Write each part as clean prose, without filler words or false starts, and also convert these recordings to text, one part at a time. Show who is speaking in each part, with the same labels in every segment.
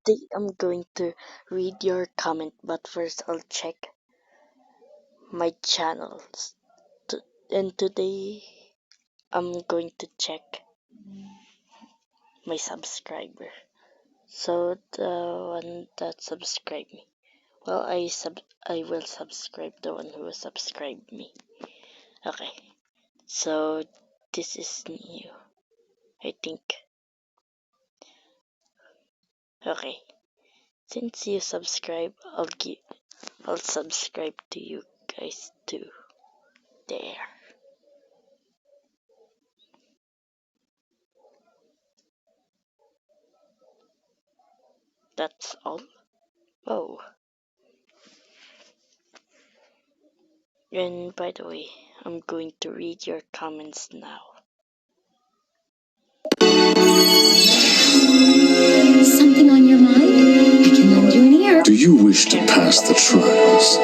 Speaker 1: today I'm going to read your comment, but first I'll check my channels. And today I'm going to check my subscriber. So the one that subscribed me. Well, I will subscribe the one who subscribed me. Okay. So this is new, I think. Okay. Since you subscribe, I'll subscribe to you guys too. There. That's all. Oh. And by the way, I'm going to read your comments now.
Speaker 2: Something on your mind? I can lend you an ear.
Speaker 3: Do you wish to pass the trials?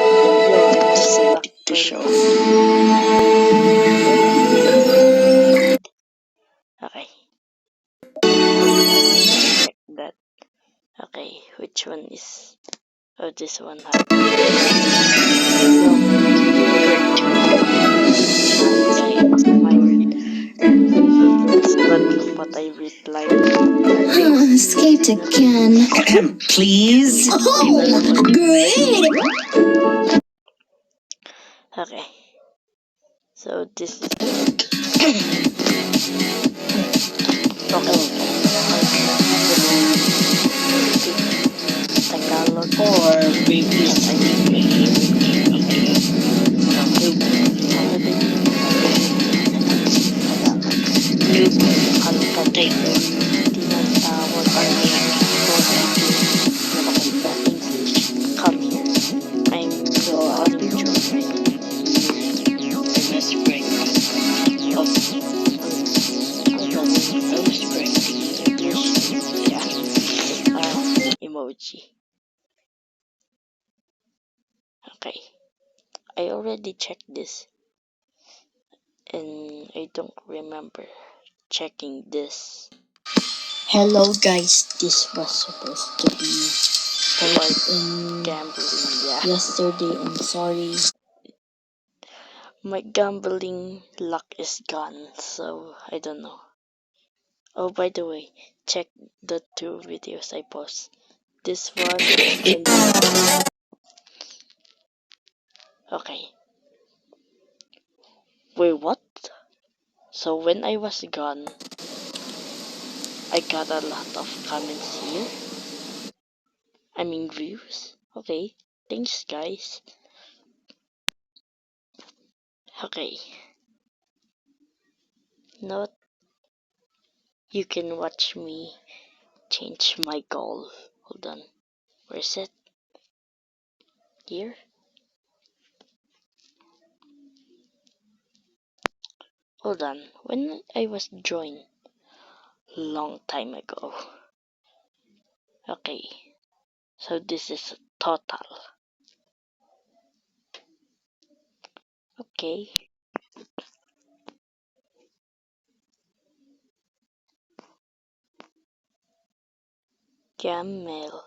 Speaker 1: To show. Okay. Check that. Okay, which one is? Oh, this one. My word. But I replied.
Speaker 2: Escaped again. Please. Oh, great.
Speaker 1: Okay. So this is Tagalog or maybe come here. I'm calling emoji. Okay. I already checked this and I don't remember checking this.
Speaker 2: Hello guys, this was supposed to be in
Speaker 1: Gambling,
Speaker 2: yesterday. I'm sorry.
Speaker 1: My gambling luck is gone, so I don't know. Oh, by the way, check the two videos I post. This one and okay. Wait, what? So when I was gone, I got a lot of comments here. I mean views. Okay, thanks guys. Okay. Now you can watch me change my goal. Hold on. Where's it? Here? Hold on. When I was joined? Long time ago. Okay. So this is total. Okay. Camel.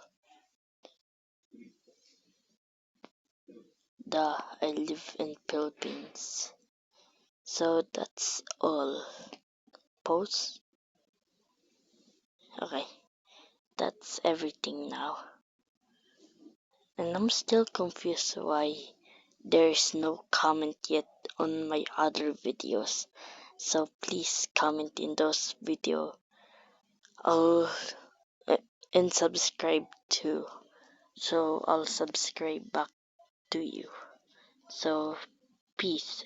Speaker 1: I live in Philippines. So that's all. Post. Okay. That's everything now. And I'm still confused why there is no comment yet on my other videos. So please comment in those videos. Oh, and subscribe too. So I'll subscribe back to you. So peace